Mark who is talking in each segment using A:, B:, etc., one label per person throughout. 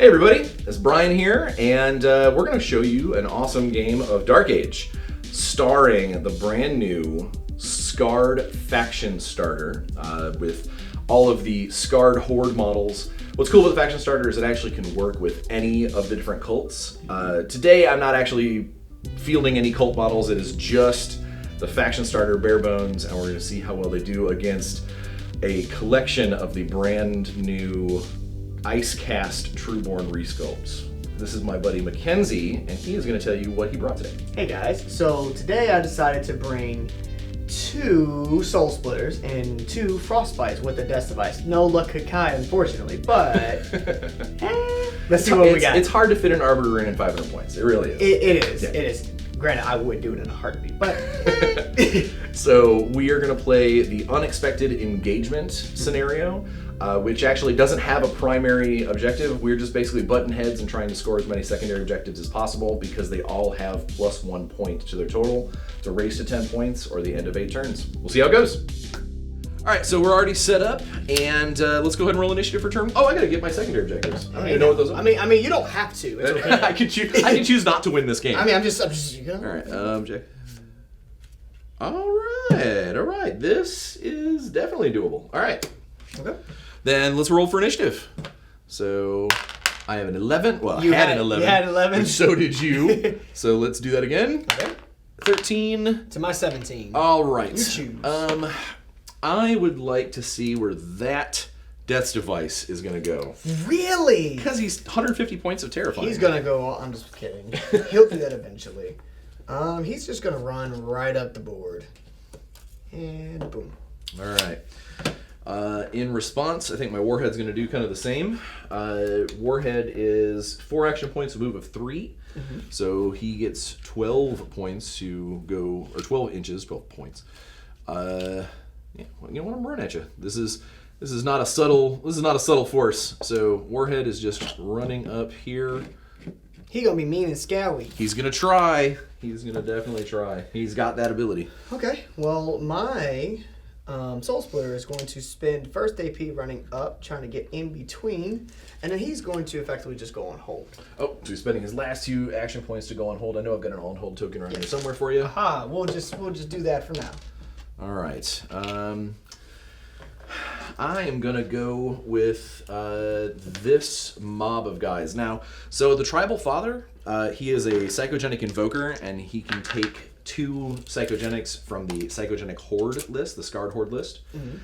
A: Hey everybody, it's Bryan here, and we're going to show you an awesome game of Dark Age, starring the brand new Skarrd Faction Starter with all of the Skarrd Horde models. What's cool with the Faction Starter is it actually can work with any of the different cults. Today I'm not actually fielding any cult models, it is just the Faction Starter bare bones, and we're going to see how well they do against a collection of the brand new Ice Caste Trueborn resculpts. This is my buddy Mackenzie, and he is going to tell you what he brought today.
B: Hey guys, so today I decided to bring 2 Soul Splitters and 2 Frostbites with the Death Device. No Luck Kakai, unfortunately, but let's see what we got.
A: It's hard to fit an Arbiter in 500 points. It really is.
B: It is. Yeah. It is. Granted, I would do it in a heartbeat, but...
A: So we are going to play the Unexpected Engagement scenario, which actually doesn't have a primary objective. We're just basically butting heads and trying to score as many secondary objectives as possible because they all have +1 point to their total to race to 10 points or the end of 8 turns. We'll see how it goes. All right, so we're already set up, and let's go ahead and roll initiative for turn. Oh, I gotta get my secondary objectives. I don't even know what those are.
B: I mean, you don't have to. It's okay.
A: I can choose not to win this game.
B: I'm just, you know.
A: All right, object. All right. This is definitely doable. All right.
B: Okay.
A: Then let's roll for initiative. So I have an 11. Well,
B: You
A: I had an 11.
B: You had 11.
A: And so did you. So let's do that again.
B: Okay.
A: 13.
B: To my 17.
A: All right.
B: You choose.
A: I would like to see where that Death's Device is going to go.
B: Really?
A: Because he's 150 points of terrifying.
B: He's gonna go. I'm just kidding. He'll do that eventually. He's just gonna run right up the board, and boom.
A: All right. In response, I think my Warhead's going to do kind of the same. Warhead is 4 action points, a move of 3. Mm-hmm. So he gets 12 points to go, or 12 inches, 12 points. Yeah, well, you know what? I'm running at you. This is not a subtle force. So Warhead is just running up here.
B: He gonna be mean and scowy.
A: He's gonna try. He's gonna definitely try. He's got that ability.
B: Okay. Well, my Soul Splitter is going to spend first AP running up, trying to get in between, and then he's going to effectively just go on hold.
A: Oh, so he's spending his last 2 action points to go on hold. I know I've got an on hold token around here somewhere for you.
B: Aha! We'll just do that for now.
A: All right. I am gonna go with this mob of guys. Now, so the Tribal Father, he is a psychogenic invoker, and he can take 2 psychogenics from the psychogenic horde list, the Skarrd Horde list. Mm-hmm.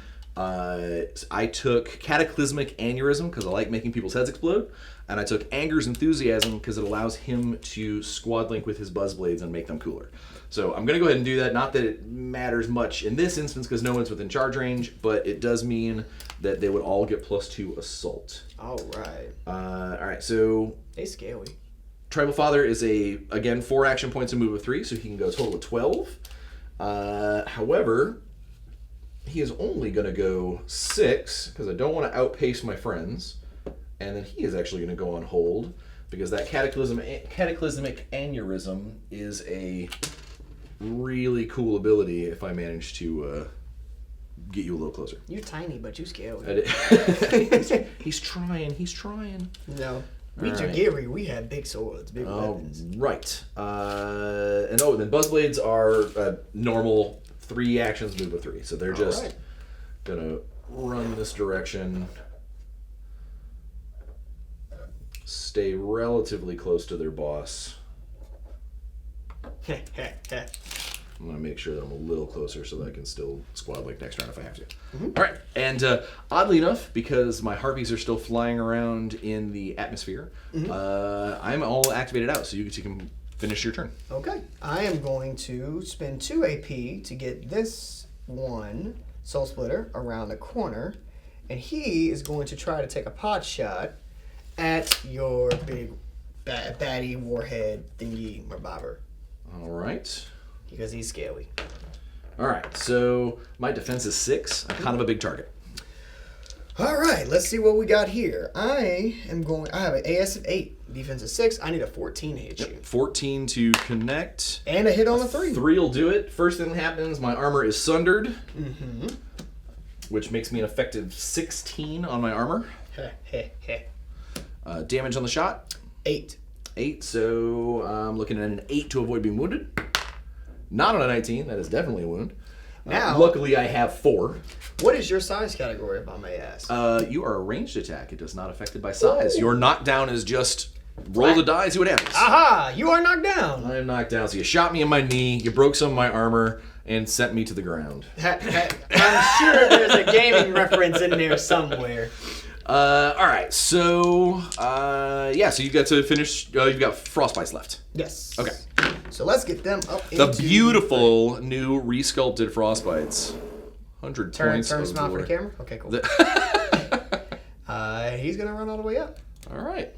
A: I took Cataclysmic Aneurysm because I like making people's heads explode, and I took Anger's Enthusiasm because it allows him to squad link with his Buzzblades and make them cooler. So I'm going to go ahead and do that. Not that it matters much in this instance because no one's within charge range, but it does mean that they would all get +2 assault.
B: All right.
A: All right, so...
B: They scaly.
A: Tribal Father is again, 4 action points, a move of 3, so he can go a total of 12. However, he is only going to go 6 because I don't want to outpace my friends. And then he is actually going to go on hold because that Cataclysmic Aneurysm is a really cool ability if I manage to get you a little closer.
B: You're tiny, but you scaly.
A: He's trying.
B: No. We Dragyri, we have big swords, big weapons.
A: Right. And then Buzzblades are normal 3 actions, move of 3. So they're just gonna run this direction, stay relatively close to their boss. I'm going to make sure that I'm a little closer so that I can still squad link next turn if I have to. Mm-hmm. All right. And oddly enough, because my Harpies are still flying around in the atmosphere, mm-hmm. I'm all activated out, so you can finish your turn.
B: Okay. I am going to spend 2 AP to get this one Soul Splitter around the corner, and he is going to try to take a pot shot at your big baddie warhead thingy reviver.
A: All right.
B: Because he's scaly.
A: All right, so my defense is 6. I'm kind of a big target.
B: All right, let's see what we got here. I have an AS of 8, defense of 6. I need a 14 to hit you.
A: 14 to connect.
B: And a hit on a 3.
A: 3 will do it. First thing that happens, my armor is sundered.
B: Mm-hmm.
A: Which makes me an effective 16 on my armor. Damage on the shot?
B: 8.
A: 8, so I'm looking at an 8 to avoid being wounded. Not on a 19, that is definitely a wound.
B: Now,
A: luckily I have 4.
B: What is your size category, if I may ask?
A: You are a ranged attack. It is not affected by size. Your knockdown is just roll the die, see what happens.
B: Aha! You are knocked down.
A: I am knocked down. So you shot me in my knee, you broke some of my armor, and sent me to the ground.
B: I'm sure there's a gaming reference in there somewhere.
A: All right, so so you got to finish. You've got frostbites left.
B: Yes.
A: Okay.
B: So let's get them up.
A: The beautiful new resculpted frostbites. 100 points.
B: Turn smile for the camera. Okay, cool. He's gonna run all the way up.
A: All right.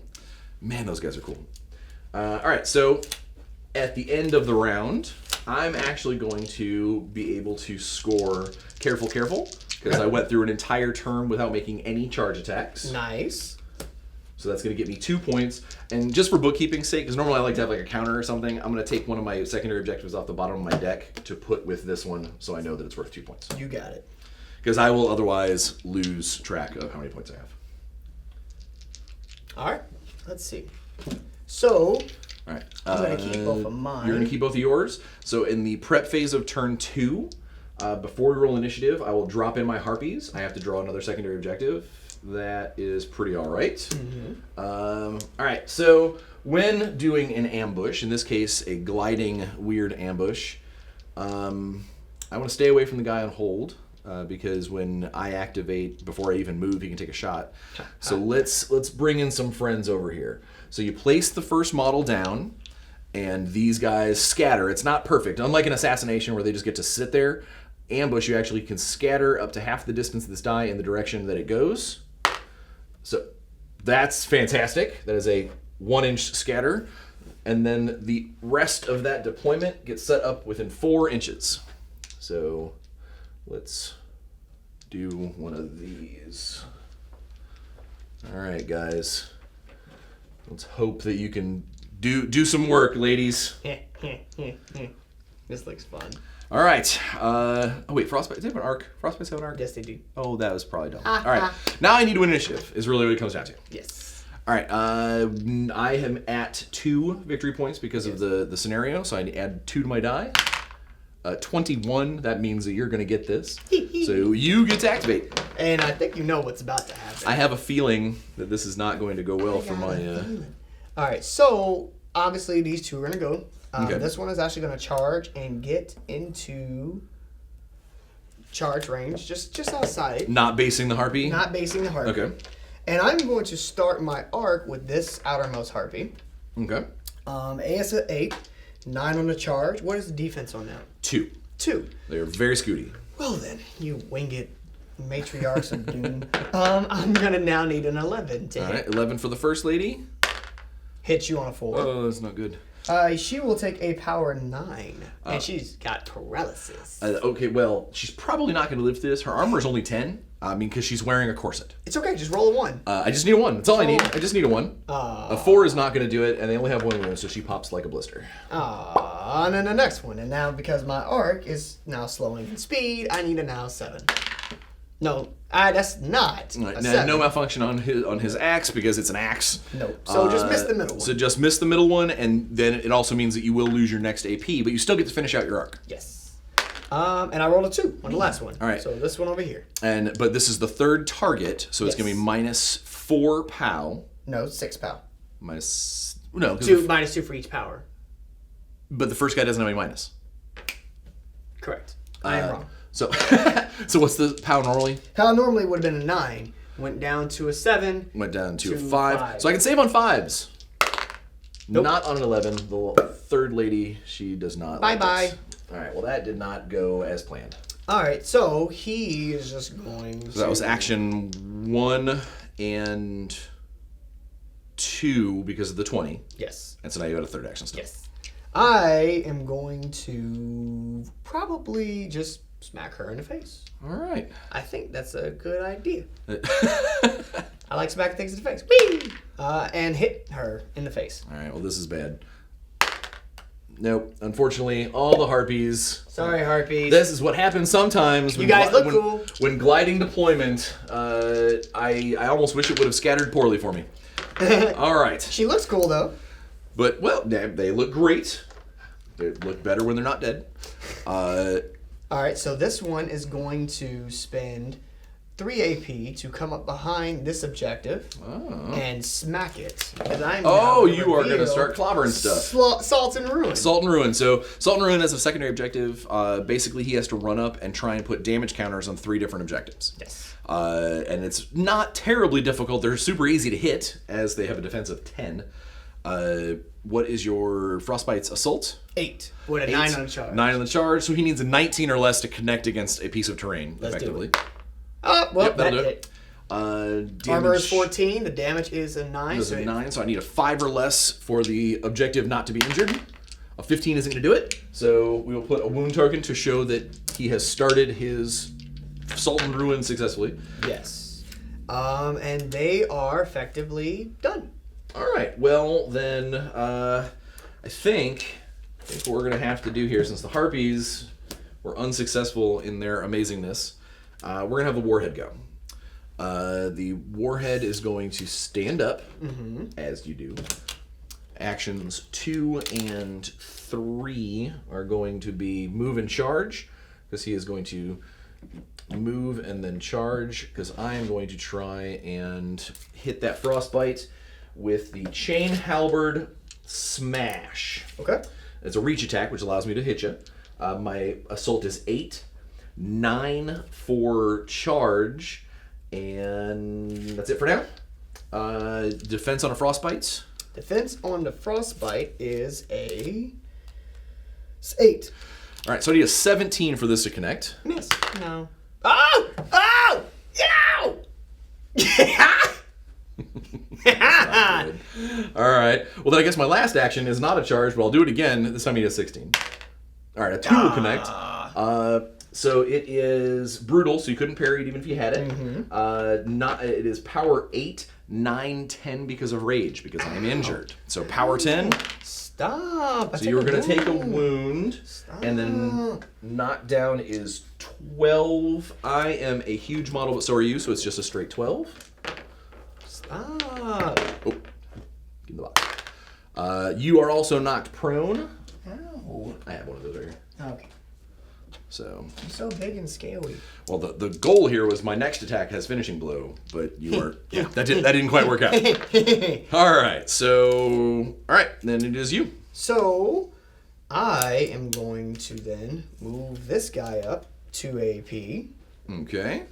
A: Man, those guys are cool. All right, so at the end of the round, I'm actually going to be able to score careful, because I went through an entire turn without making any charge attacks.
B: Nice.
A: So that's going to get me 2 points. And just for bookkeeping's sake, because normally I like to have like a counter or something, I'm going to take one of my secondary objectives off the bottom of my deck to put with this one so I know that it's worth 2 points.
B: You got it.
A: Because I will otherwise lose track of how many points I have.
B: All right. Let's see. So,
A: all right.
B: I'm going to keep both of mine.
A: You're going to keep both of yours. So in the prep phase of turn 2, before we roll initiative, I will drop in my harpies. I have to draw another secondary objective. That is pretty all right.
B: Mm-hmm.
A: All right, so when doing an ambush, in this case, a gliding weird ambush, I want to stay away from the guy on hold because when I activate, before I even move, he can take a shot. So let's bring in some friends over here. So you place the first model down, and these guys scatter. It's not perfect. Unlike an assassination where they just get to sit there, ambush, you actually can scatter up to half the distance of this die in the direction that it goes. So that's fantastic. That is a 1-inch scatter. And then the rest of that deployment gets set up within 4 inches. So let's do one of these. All right, guys. Let's hope that you can do some work, ladies.
B: This looks fun.
A: All right. Oh, wait. Frostbite. Does they have an arc? Frostbites have an arc?
B: Yes, they do.
A: Oh, that was probably dumb. All right. Now I need to win initiative is really what it comes down to.
B: Yes.
A: All right. I am at 2 victory points because of the scenario, so I add 2 to my die. 21. That means that you're going to get this. So you get to activate.
B: And I think you know what's about to happen.
A: I have a feeling that this is not going to go well for my...
B: All right. So, obviously, these two are going to go.
A: Okay.
B: This one is actually going to charge and get into charge range, just outside.
A: Not basing the harpy?
B: Not basing the harpy.
A: Okay.
B: And I'm going to start my arc with this outermost harpy.
A: Okay.
B: AS at 8, 9 on the charge. What is the defense on that?
A: 2.
B: 2.
A: They are very scooty.
B: Well then, you wing it matriarchs of doom. I'm going to now need an 11 to
A: All
B: hit.
A: right. 11 for the first lady.
B: Hit you on a 4.
A: Oh, that's not good.
B: She will take a power 9, and she's got paralysis.
A: Okay, well, she's probably not going to live through this. Her armor is only 10, because she's wearing a corset.
B: It's okay, just roll a 1.
A: I just need a 1. That's all I need. I just need a 1. A 4 is not going to do it, and they only have 1 wound, so she pops like a blister.
B: And then the next one. And now, because my arc is now slowing in speed, I need a now 7. No, that's not
A: Right,
B: a
A: now,
B: 7.
A: no malfunction on his axe, because it's an axe.
B: Nope. So just miss the middle one.
A: So just miss the middle one, and then it also means that you will lose your next AP, but you still get to finish out your arc.
B: Yes. And I rolled a 2 on the last one.
A: All right.
B: So this one over here.
A: But this is the 3rd target, so it's
B: Yes.
A: going to be minus 4 POW.
B: No, 6 power.
A: Minus... No,
B: 2 minus 2 for each power.
A: but the first guy doesn't have any minus.
B: Correct. I am wrong.
A: So, so what's the POW normally?
B: How normally would have been a 9. Went down to a 7.
A: Went down to a
B: To
A: 5.
B: 5.
A: So I can save on 5s.
B: Nope.
A: Not on an 11. The third lady, she does not.
B: Bye-bye.
A: All right, well, that did not go as planned.
B: All right, so he is just going to...
A: So that was action 1 and 2 because of the 20.
B: Yes.
A: And so now you got a 3rd action step.
B: Yes. I am going to probably just smack her in the face.
A: All right.
B: I think that's a good idea. I like smacking things in the face. Whee! And hit her in the face.
A: All right, well, this is bad. Nope. Unfortunately, all the harpies.
B: Sorry, harpies.
A: This is what happens sometimes.
B: You guys look cool.
A: When gliding deployment, I almost wish it would have scattered poorly for me. All right.
B: She looks cool though.
A: But, well, they look great. They look better when they're not dead.
B: All right, so this one is going to spend 3 AP to come up behind this objective and smack it.
A: You are going to start clobbering stuff.
B: Salt and Ruin.
A: Salt and Ruin. So, Salt and Ruin as a secondary objective, basically he has to run up and try and put damage counters on 3 different objectives.
B: Yes.
A: And it's not terribly difficult. They're super easy to hit, as they have a defense of 10. What is your Frostbite's assault?
B: 8. With a 9 on the charge.
A: 9 on the charge, so he needs a 19 or less to connect against a piece of terrain, effectively.
B: Well,
A: that'll
B: that
A: do
B: hit.
A: Damage,
B: Armor is 14. The damage is a 9.
A: Is a 9, so I need a 5 or less for the objective not to be injured. A 15 isn't going to do it, so we will put a wound token to show that he has started his Salt and Ruin successfully.
B: Yes. And they are effectively done.
A: All right. Well, then I think what we're going to have to do here, since the Harpies were unsuccessful in their amazingness, we're going to have the Warhead go. The Warhead is going to stand up, as you do. Actions 2 and 3 are going to be move and charge, because he is going to move and then charge, because I am going to try and hit that Frostbite with the Chain Halberd Smash.
B: Okay.
A: It's a reach attack, which allows me to hit you. My assault is 8, 9 for charge, and that's it for now. Defense on a Frostbite.
B: Defense on the Frostbite is a 8.
A: All right, so I need a 17 for this to connect.
B: Miss. No. Oh! Oh! Yow!
A: All right. Well, then I guess my last action is not a charge, but I'll do it again. This time I need a 16. All right, a 2 will connect. So it is brutal, so you couldn't parry it even if you had it. It is power 8, 9, 10 because of rage, because I am injured. So power 10.
B: Stop.
A: So you're going to take a wound, and then knockdown is 12. I am a huge model, but so are you, so it's just a straight 12.
B: Stop.
A: Oh, give the box. You are also knocked prone.
B: Ow.
A: I have one of those right here.
B: Okay.
A: So.
B: You're so big and scaly.
A: Well, the goal here was my next attack has finishing blow, but you are that didn't quite work out. All right, then it is you.
B: So I am going to then move this guy up 2 AP.
A: Okay.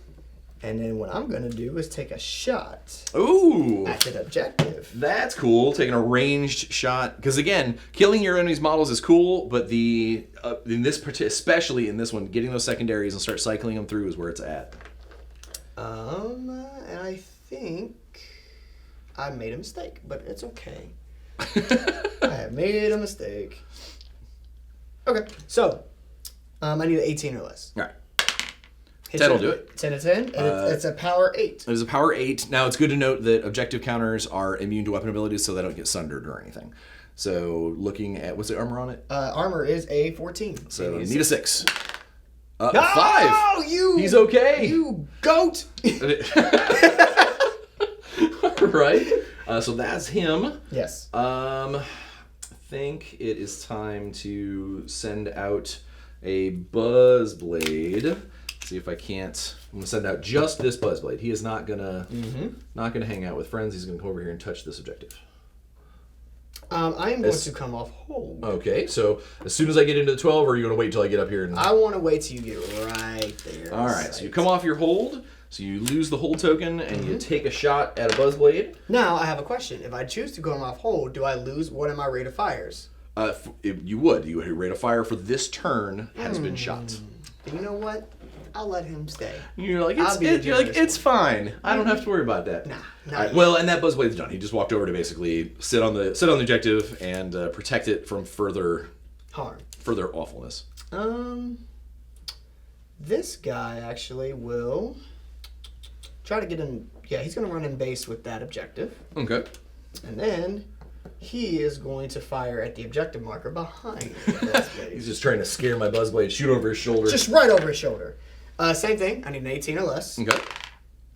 B: And then what I'm going to do is take a shot
A: Ooh.
B: at the objective.
A: That's cool, taking a ranged shot. Because again, killing your enemy's models is cool, but especially in this one, getting those secondaries and start cycling them through is where it's at.
B: And I think I made a mistake, but it's okay. I have made a mistake. Okay, so I need an 18 or less.
A: All right. 10 will do it.
B: 10 to 10, and it's a power 8.
A: It is a power 8. Now, it's good to note that objective counters are immune to weapon abilities, so they don't get sundered or anything. So, looking at, what's the armor on it?
B: Armor is a 14.
A: So, you need a 6.
B: No,
A: 5! He's okay!
B: You goat!
A: Right? So, that's him.
B: Yes.
A: I think it is time to send out a Buzzblade. See if I can't. I'm gonna send out just this Buzzblade. He is not gonna hang out with friends. He's gonna come over here and touch this objective.
B: I am going to come off hold.
A: Okay, so as soon as I get into the 12, or are you gonna wait till I get up here? And...
B: I want to wait till you get right there.
A: All right, so you come off your hold. So you lose the hold token and you take a shot at a Buzzblade.
B: Now I have a question. If I choose to come off hold, do I lose one of my rate of fires?
A: You would. Your rate of fire for this turn has been shot.
B: You know what? I'll let him stay.
A: You're like, it's fine. I don't have to worry about that.
B: Nah.
A: Right, well, and that Buzzblade's done. He just walked over to basically sit on the objective and protect it from further
B: harm,
A: further awfulness.
B: This guy actually will try to get in. Yeah, he's going to run in base with that objective.
A: Okay.
B: And then he is going to fire at the objective marker behind the Buzzblade.
A: He's just trying to scare my Buzzblade, shoot over his shoulder.
B: Just right over his shoulder. Same thing. I need an 18 or less.
A: Okay.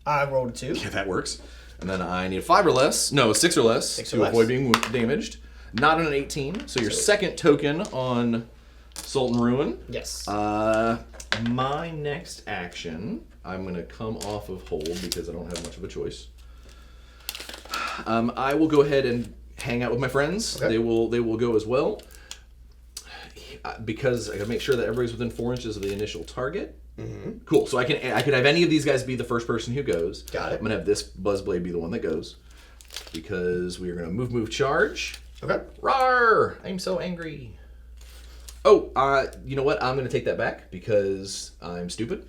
B: I rolled a 2.
A: Yeah, that works. And then I need a 5 or less. No, 6 or less to avoid being damaged. Not on an 18. So your second token on Salt and Ruin.
B: Yes.
A: My next action, I'm going to come off of hold because I don't have much of a choice. I will go ahead and hang out with my friends. Okay. They will go as well. Because I gotta make sure that everybody's within 4 inches of the initial target. Mm-hmm. Cool. So I could have any of these guys be the first person who goes.
B: Got it.
A: I'm gonna have this Buzzblade be the one that goes because we are gonna move, charge.
B: Okay.
A: Rawr! I'm so angry. Oh, you know what? I'm gonna take that back because I'm stupid.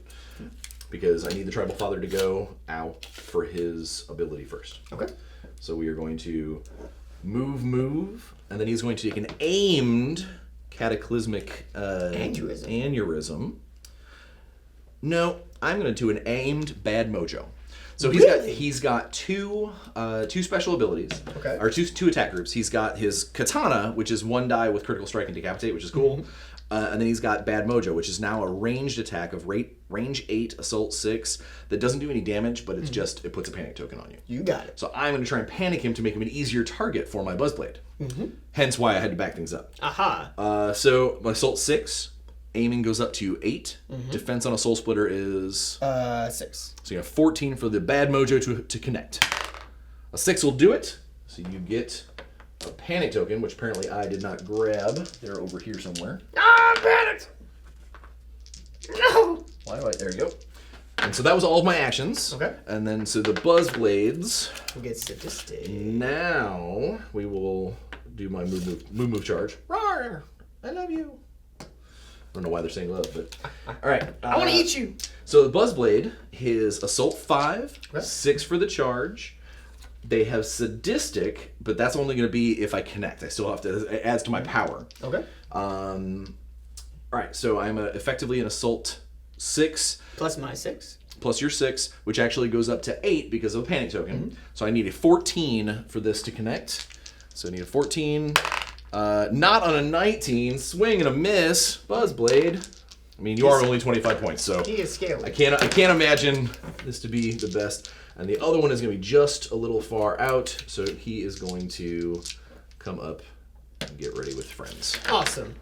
A: Because I need the Tribal Father to go out for his ability first.
B: Okay.
A: So we are going to move, and then he's going to take an aimed cataclysmic aneurysm. No, I'm going to do an aimed bad mojo. So he's got two special abilities,
B: okay,
A: or two attack groups. He's got his katana, which is 1 die with critical strike and decapitate, which is cool. Mm-hmm. And then he's got Bad Mojo, which is now a ranged attack of range 8, assault 6, that doesn't do any damage, but it's just, it puts a panic token on you.
B: You got it.
A: So I'm going to try and panic him to make him an easier target for my Buzzblade. Mm-hmm. Hence why I had to back things up.
B: Aha.
A: So my assault 6, aiming goes up to 8. Mm-hmm. Defense on a Soul Splitter is
B: 6.
A: So you have 14 for the Bad Mojo to connect. A 6 will do it. So you get a panic token, which apparently I did not grab. They're over here somewhere.
B: Ah, panicked! No!
A: There you go. And so that was all of my actions.
B: Okay.
A: And then so the Buzzblades.
B: We'll get sadistic.
A: Now we will do my move charge. Roar! I love you. I don't know why they're saying love, but all right.
B: I want to eat you.
A: So the Buzzblade, his assault 5,
B: okay,
A: 6 for the charge. They have sadistic, but that's only going to be if I connect. I still have to. It adds to my power.
B: Okay.
A: All right. So I'm effectively an assault 6
B: plus my 6
A: plus your 6, which actually goes up to 8 because of a panic token. Mm-hmm. So I need a 14 for this to connect. So I need a 14. Not on a 19. Swing and a miss. Buzzblade. I mean, you are only 25 points, so
B: he is scaly.
A: I can't imagine this to be the best. And the other one is going to be just a little far out, so he is going to come up and get ready with friends.
B: Awesome.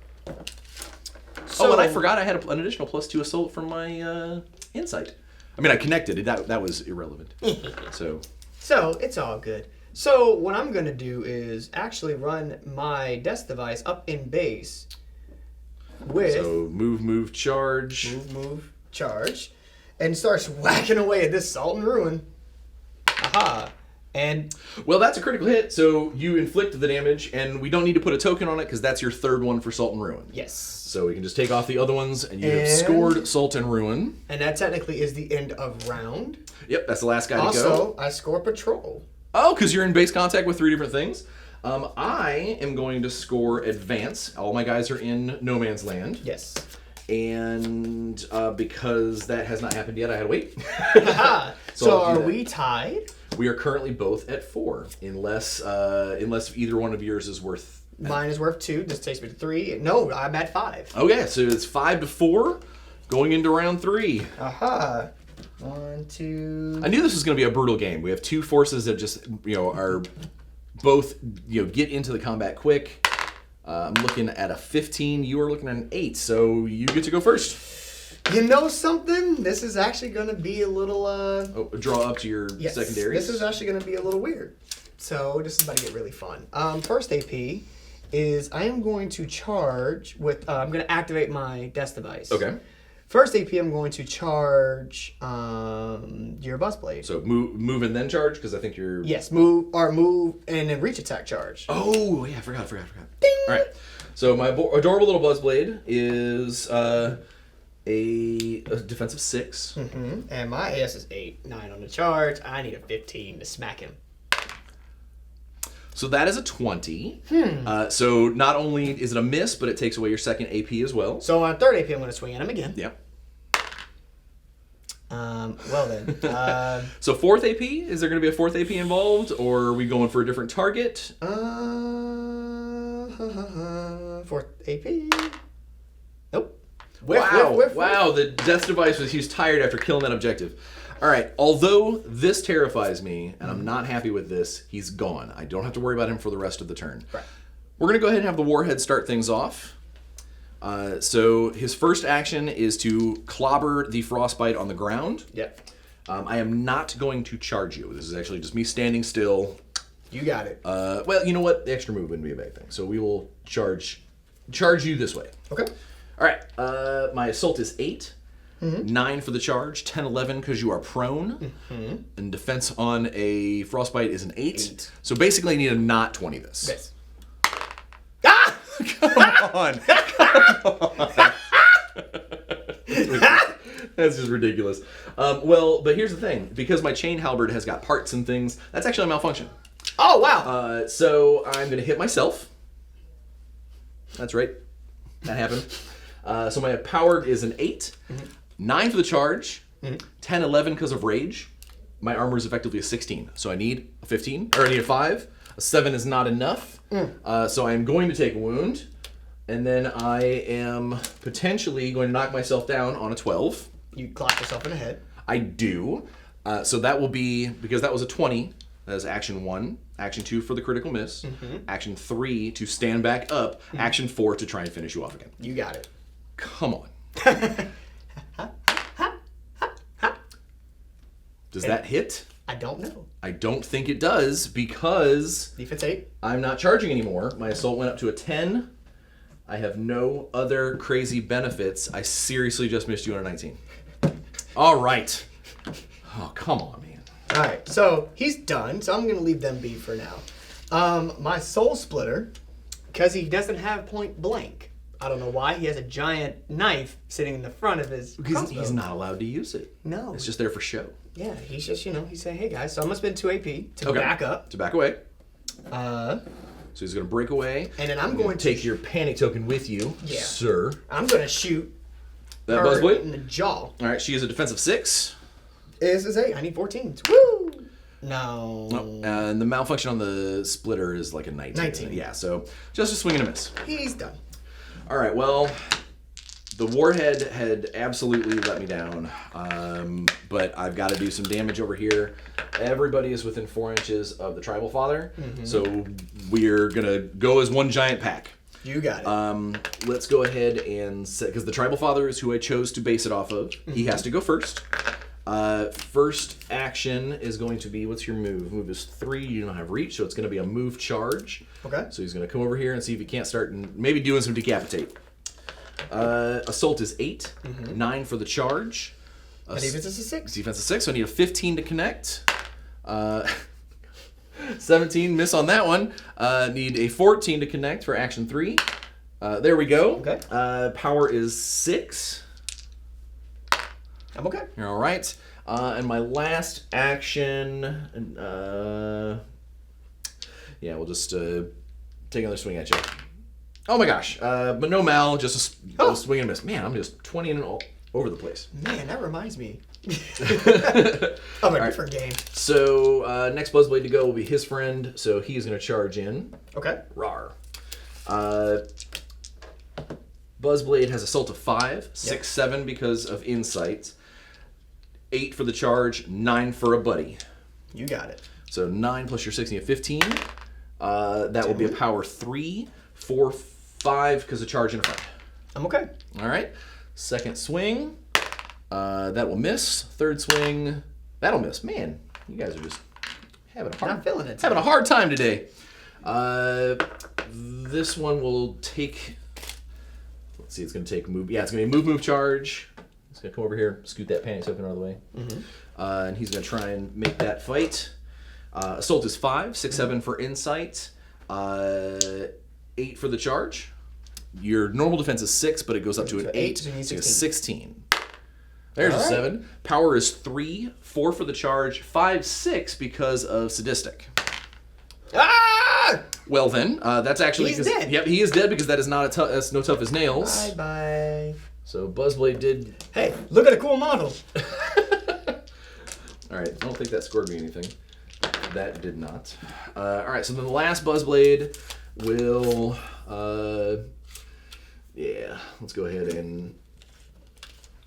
B: So,
A: and I forgot I had an additional +2 assault from my insight. I mean, I connected. That was irrelevant. So
B: it's all good. So what I'm going to do is actually run my desk device up in base with...
A: So move, charge.
B: Move, charge. And starts whacking away at this Salt and Ruin. Aha. And
A: well, that's a critical hit, so you inflict the damage, and we don't need to put a token on it because that's your third one for Salt and Ruin.
B: Yes.
A: So we can just take off the other ones, and you have scored Salt and Ruin.
B: And that technically is the end of round.
A: Yep, that's the last guy to go.
B: Also, I score Patrol.
A: Oh, because you're in base contact with 3 different things. I am going to score Advance. All my guys are in No Man's Land.
B: Yes.
A: And because that has not happened yet, I had to wait.
B: So are we tied?
A: We are currently both at 4, unless either one of yours is worth...
B: Mine is worth 2. This takes me to 3. No, I'm at 5.
A: Okay, so it's 5-4, going into round 3.
B: Aha. 1, 2...
A: I knew this was going to be a brutal game. We have 2 forces that just, are both, get into the combat quick. I'm looking at a 15. You are looking at an 8, so you get to go first.
B: You know something? This is actually going to be a little...
A: draw up to your secondaries.
B: This is actually going to be a little weird. So this is about to get really fun. First AP is I am going to charge with... I'm going to activate my desk device.
A: Okay.
B: First AP, I'm going to charge your Buzzblade.
A: So move and then charge, because I think you're...
B: Yes, move and then reach attack charge.
A: Oh, yeah, I forgot.
B: Ding!
A: All right. So my adorable little Buzzblade is a defensive 6.
B: Mm-hmm. And my AS is 8. 9 on the charge. I need a 15 to smack him.
A: So that is a 20. So not only is it a miss, but it takes away your second AP as well.
B: So on third AP, I'm going to swing at him again.
A: Yeah.
B: Well then.
A: So fourth AP? Is there going to be a fourth AP involved, or are we going for a different target?
B: Fourth AP? Nope.
A: Wow, the death device was he was tired after killing that objective. All right. Although this terrifies me, and I'm not happy with this, he's gone. I don't have to worry about him for the rest of the turn.
B: Right.
A: We're going to go ahead and have the Warhead start things off. So his first action is to clobber the Frostbite on the ground.
B: Yep.
A: I am not going to charge you. This is actually just me standing still.
B: You got it.
A: Well, you know what? The extra move wouldn't be a bad thing. So we will charge you this way.
B: Okay.
A: All right. My assault is 8. 9 for the charge. 10, 11 because you are prone. And defense on a Frostbite is an 8. So basically I need a not 20 this.
B: Yes.
A: Ah! Come on. That's just ridiculous. Well, but here's the thing. Because my chain halberd has got parts and things, that's actually a malfunction.
B: Oh, wow.
A: So I'm going to hit myself. That's right. That happened. So my power is an 8. 9 for the charge. 10, 11 because of rage. My armor is effectively a 16. So I need a 15, or I need a 5. A 7 is not enough. So I am going to take a wound. And then I am potentially going to knock myself down on a 12.
B: You clock yourself in the head.
A: I do. So that will be, because that was a 20, that is action 1. Action 2 for the critical miss. Action 3 to stand back up. Action 4 to try and finish you off again.
B: You got it.
A: Come on. Does that hit?
B: I don't know.
A: I don't think it does because
B: Defense 8.
A: I'm not charging anymore. My assault went up to a 10. I have no other crazy benefits. I seriously just missed you on a 19. All right. Oh, come on, man.
B: All right, so he's done, so I'm going to leave them be for now. My Soul Splitter, because he doesn't have point blank. I don't know why. He has a giant knife sitting in the front of his crossbow.
A: He's not allowed to use it.
B: No.
A: It's just there for show.
B: Yeah, he's just, he's saying, hey, guys, so I'm going to spend 2 AP to back up.
A: To back away.
B: So
A: he's going to break away.
B: And then I'm going to
A: take your panic token with you, sir.
B: I'm going to shoot
A: that
B: her
A: buzzblade
B: in the jaw.
A: All right, she is a defensive 6.
B: This is 8. I need 14. Woo! No.
A: And the malfunction on the splitter is like a 19.
B: 19.
A: Yeah, so just a swing and a miss.
B: He's done.
A: All right, well, the Warhead had absolutely let me down, but I've got to do some damage over here. Everybody is within 4 inches of the Tribal Father, so we're going to go as one giant pack.
B: You got it.
A: Let's go ahead and set, because the Tribal Father is who I chose to base it off of. He has to go first. First action is going to be, what's your move? Move is 3, you don't have reach, so it's going to be a move charge.
B: Okay.
A: So he's going to come over here and see if he can't start and maybe doing some decapitate. Assault is 8, 9 for the charge.
B: Defense is a 6.
A: Defense is 6, so I need a 15 to connect. 17, miss on that one. Need a 14 to connect for action 3. There we go.
B: Okay.
A: Power is 6.
B: I'm okay.
A: You're all right. And my last action, we'll just take another swing at you. Oh my gosh, but no mal, just a swing and miss. Man, I'm just 20 and all over the place.
B: Man, that reminds me of a different game.
A: So next Buzzblade to go will be his friend, so he's going to charge in.
B: Okay.
A: Rawr. Buzzblade has assault of 5, 6, 7 because of insight. 8 for the charge, 9 for a buddy.
B: You got it.
A: So 9 plus your 16 of 15. That will be a power 3, 4, 5 because of charge in front.
B: I'm okay.
A: All right. Second swing. That will miss. Third swing. That'll miss. Man, you guys are just having a hard time today. This one will take. Let's see. It's going to take move. Yeah, it's going to be move charge. He's going to come over here, scoot that panic token out of the way. And he's going to try and make that fight. Assault is 5, 6, 7 for insight, 8 for the charge. Your normal defense is 6, but it goes up to an 8, so you need 16. There's a 7. Power is 3, 4 for the charge, 5, 6 because of sadistic.
B: Ah!
A: Well then, that's actually...
B: He's dead.
A: Yep, he is dead because that is not that's no tough as nails.
B: Bye-bye.
A: So Buzzblade did...
B: Hey, look at a cool model.
A: All right, I don't think that scored me anything. That did not. All right, so then the last Buzzblade will... let's go ahead and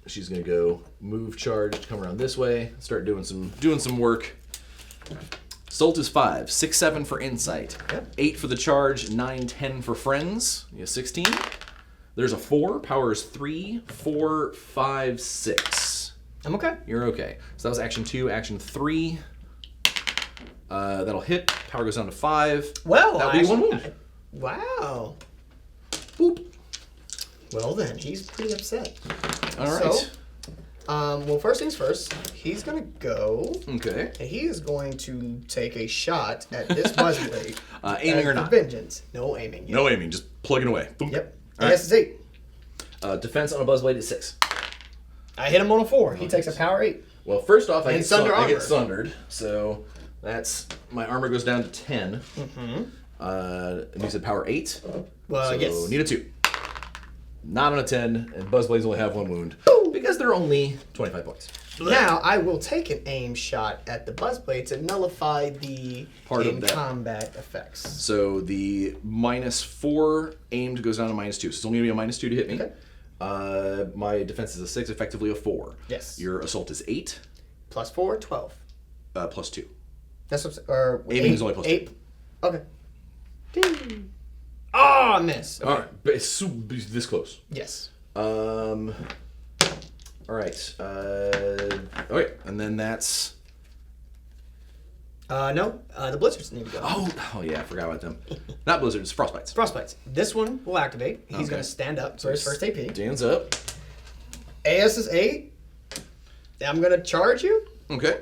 A: she's gonna go move, charge, come around this way, start doing some work. Assault is 5, 6, 7 for insight, 8 for the charge, 9, 10 for friends. You have 16. There's a 4. Power is 3, 4, 5, 6.
B: I'm okay.
A: You're okay. So that was action 2. Action 3. That'll hit. Power goes down to 5.
B: Well,
A: that'll be 1 wound.
B: Wow.
A: Boop.
B: Well then, he's pretty upset.
A: All right.
B: So, well, first things first, he's gonna go.
A: Okay.
B: And he is going to take a shot at this Buzzblade.
A: Aiming or not?
B: Vengeance. No aiming. Yet.
A: No aiming. Just plugging away. Boom.
B: Yep.
A: All
B: Yes,
A: right.
B: it's 8.
A: Defense on a Buzzblade is 6.
B: I hit him on a 4. He takes a power 8.
A: Well, first off, I
B: And
A: get sundered, so that's my armor goes down to 10.
B: Mm-hmm.
A: And you said power 8.
B: Well,
A: so
B: yes.
A: Need a 2. Not on a 10, and Buzzblades only have 1 wound because they're only 25 points.
B: Now I will take an aim shot at the Buzzblade to nullify the
A: Part of that.
B: combat effects.
A: So the -4 aimed goes down to -2. So it's only gonna be a -2 to hit me.
B: Okay.
A: My defense is a 6, effectively a 4.
B: Yes.
A: Your assault is 8.
B: Plus 4, 12.
A: Plus 2.
B: That's what. Or
A: Aiming is only plus
B: 8. Okay. Ding. Oh, I miss. Okay.
A: All right, but it's this close.
B: Yes.
A: All right. Okay, and then that's.
B: No. The blizzards need to go.
A: Oh yeah, I forgot about them. Not blizzards, frostbites.
B: Frostbites. This one will activate. He's
A: Okay.
B: going to stand up for his first AP.
A: Stands up.
B: AS is 8. I'm going to charge you.
A: Okay.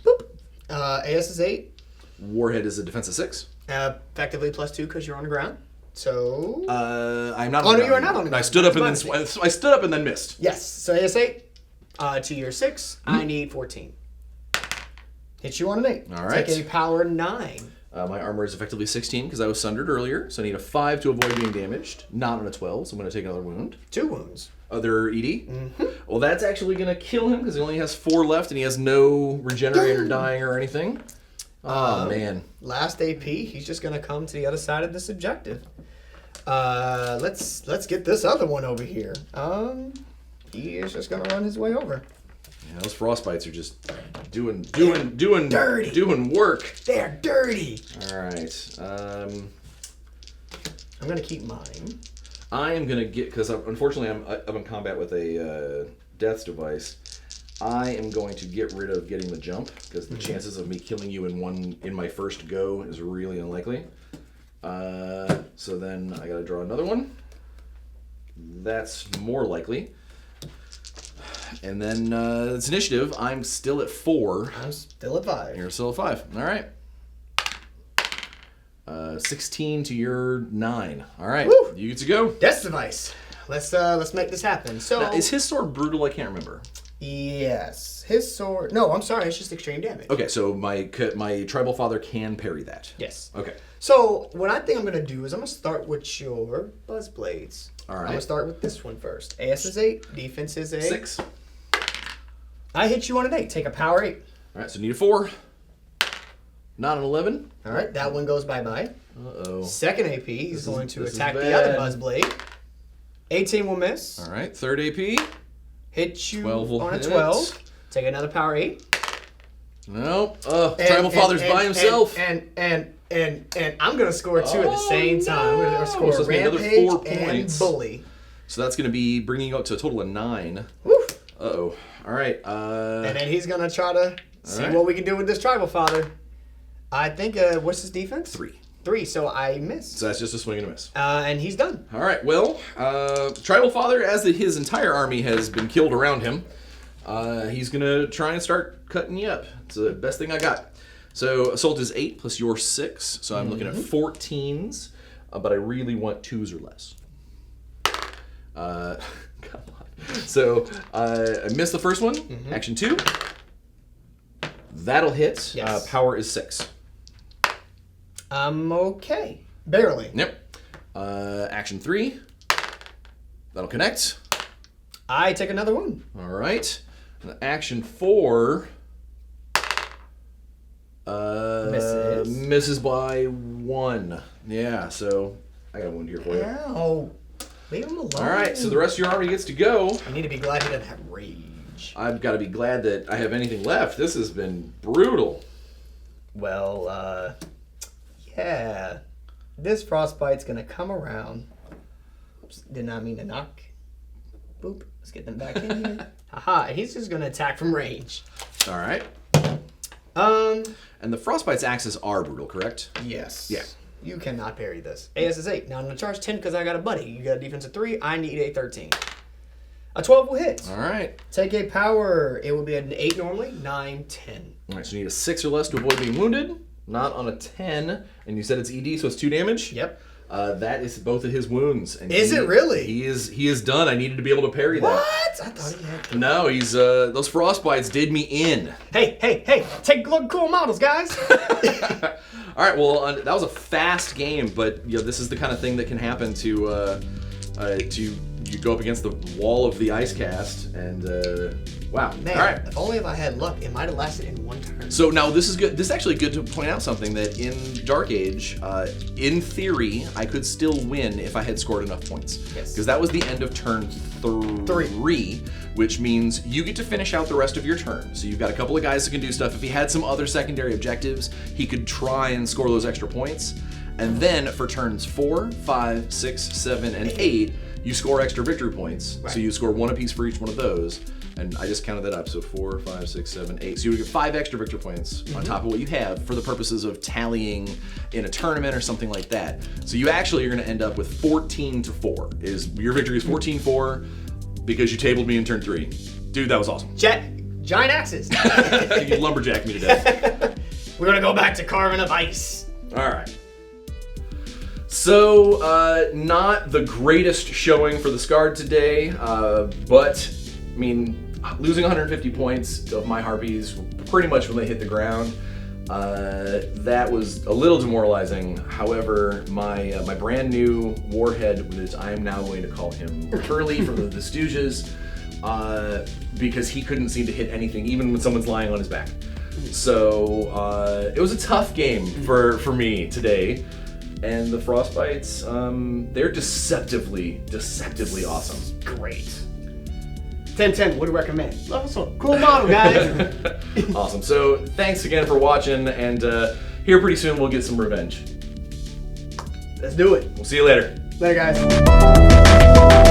B: Boop. AS is 8.
A: Warhead is a defense of 6.
B: Effectively plus 2 because you're on the ground. So.
A: I'm not.
B: Oh,
A: on the
B: no, you are
A: ground.
B: not on the
A: I
B: ground.
A: stood up and
B: That's
A: then I stood up and then missed.
B: Yes. So AS 8. To your 6, I need 14. Hit you on an 8.
A: All right.
B: Take a power 9.
A: My armor is effectively 16 because I was sundered earlier, so I need a 5 to avoid being damaged. Not on a 12, so I'm going to take another wound.
B: 2 wounds.
A: Other ED? Mm-hmm. Well, that's actually going to kill him because he only has 4 left and he has no regenerator dying or anything. Oh, man.
B: Last AP, he's just going to come to the other side of this objective. Let's get this other one over here. He is just going to run his way over.
A: Yeah, those frostbites are just doing
B: dirty.
A: doing work.
B: They're dirty.
A: All right.
B: I'm going to keep mine.
A: I am going to get, because unfortunately I'm in combat with a death's device. I am going to get rid of getting the jump because the chances of me killing you in my first go is really unlikely. So then I got to draw another one. That's more likely. And then it's initiative. I'm still at 4.
B: I'm still at 5.
A: You're still at 5. All right. 16 to your 9. All right.
B: Woo!
A: You get to go.
B: Death device. Let's make this happen. So
A: Now, is his sword brutal? I can't remember.
B: yes, his sword. No, I'm sorry. It's just extreme damage.
A: Okay, so my tribal father can parry that.
B: Yes.
A: Okay.
B: So what I think I'm gonna do is I'm gonna start with your Buzzblades.
A: All right.
B: I'm gonna start with this one first. AS is 8. Defense is 8.
A: 6.
B: I hit you on an 8. Take a power 8.
A: All right, so need a 4. Not an 11.
B: All right, that one goes bye-bye.
A: Uh-oh.
B: Second AP, he's going to
A: this is
B: attack the
A: bad.
B: other Buzzblade. 18 will miss.
A: All right, third AP.
B: Hit you
A: 12 will
B: on a
A: hit.
B: 12. Take another power 8.
A: Nope. Tribal father's by himself.
B: And I'm gonna score 2 at the same time. I'm gonna score
A: So it's gonna be another
B: Rampage
A: 4
B: and
A: points.
B: Bully.
A: So that's going to be bringing you up to a total of 9.
B: Woo.
A: Uh-oh. All right.
B: And then he's gonna try to see
A: right.
B: what we can do with this tribal father. I think what's his defense?
A: 3.
B: 3. So I missed.
A: So that's just a swing and a miss.
B: And he's done.
A: All right. Well, tribal father, as his entire army has been killed around him, he's going to try and start cutting you up. It's the best thing I got. So assault is 8 plus your 6. So I'm looking at 14s, but I really want 2s or less. Come on. So I missed the first one. Action 2. That'll hit.
B: Yes.
A: Power is 6.
B: I'm okay. Barely.
A: Yep. Action 3. That'll connect.
B: I take another one.
A: All right. Action 4.
B: Misses
A: by 1. Yeah, so I got a wound here for you.
B: Ow. Leave him alone.
A: All right, so the rest of your army gets to go.
B: You need to be glad he doesn't have rage.
A: I've got to be glad that I have anything left. This has been brutal.
B: Well, yeah. This frostbite's gonna come around. Oops, did not mean to knock. Boop. Let's get them back in here. Haha, and he's just gonna attack from range.
A: All right. And the frostbite's axes are brutal, correct?
B: Yes.
A: Yeah.
B: You cannot parry this. AS is 8. Now I'm gonna charge 10 because I got a buddy. You got a defense of 3. I need a 13. A 12 will hit.
A: All right.
B: Take a power. It will be an 8 normally. 9, 10.
A: All right, so you need a 6 or less to avoid being wounded. Not on a 10. And you said it's ED, so it's 2 damage?
B: Yep.
A: That is both of his wounds. And
B: Is it really?
A: He is done. I needed to be able to parry
B: What?
A: that.
B: I thought he had.
A: No, he's those frostbites did me in.
B: Hey! Take a look at cool models, guys.
A: All right, well, that was a fast game, but this is the kind of thing that can happen to you go up against the wall of the Ice Caste, and wow.
B: Man,
A: all right.
B: if only if I had luck, it might have lasted in 1 turn.
A: So now this is good. This is actually good to point out something that in Dark Age, in theory, I could still win if I had scored enough points.
B: Yes.
A: Because that was the end of turn 3, which means you get to finish out the rest of your turn. So you've got a couple of guys that can do stuff. If he had some other secondary objectives, he could try and score those extra points. And then for turns 4, 5, 6, 7, and 8, you score extra victory points.
B: Right.
A: So you score 1 apiece for each one of those. And I just counted that up. So 4, 5, 6, 7, 8. So you would get 5 extra victory points on top of what you have for the purposes of tallying in a tournament or something like that. So you actually are going to end up with 14-4. Your victory is 14-4 because you tabled me in turn 3. Dude, that was awesome.
B: Giant axes.
A: You lumberjacked me to death.
B: We're gonna go back to carving up ice.
A: All right. So, not the greatest showing for the Skarrd today, but, I mean, losing 150 points of my Harpies pretty much when they hit the ground, that was a little demoralizing. However, my brand new warhead, which I am now going to call him Curly from the Stooges, because he couldn't seem to hit anything, even when someone's lying on his back. So, it was a tough game for me today. And the frostbites, they're deceptively awesome.
B: Great. 10/10 would recommend. Cool model, guys.
A: Awesome. So thanks again for watching, and here pretty soon we'll get some revenge.
B: Let's do it.
A: We'll see you later.
B: Later, guys.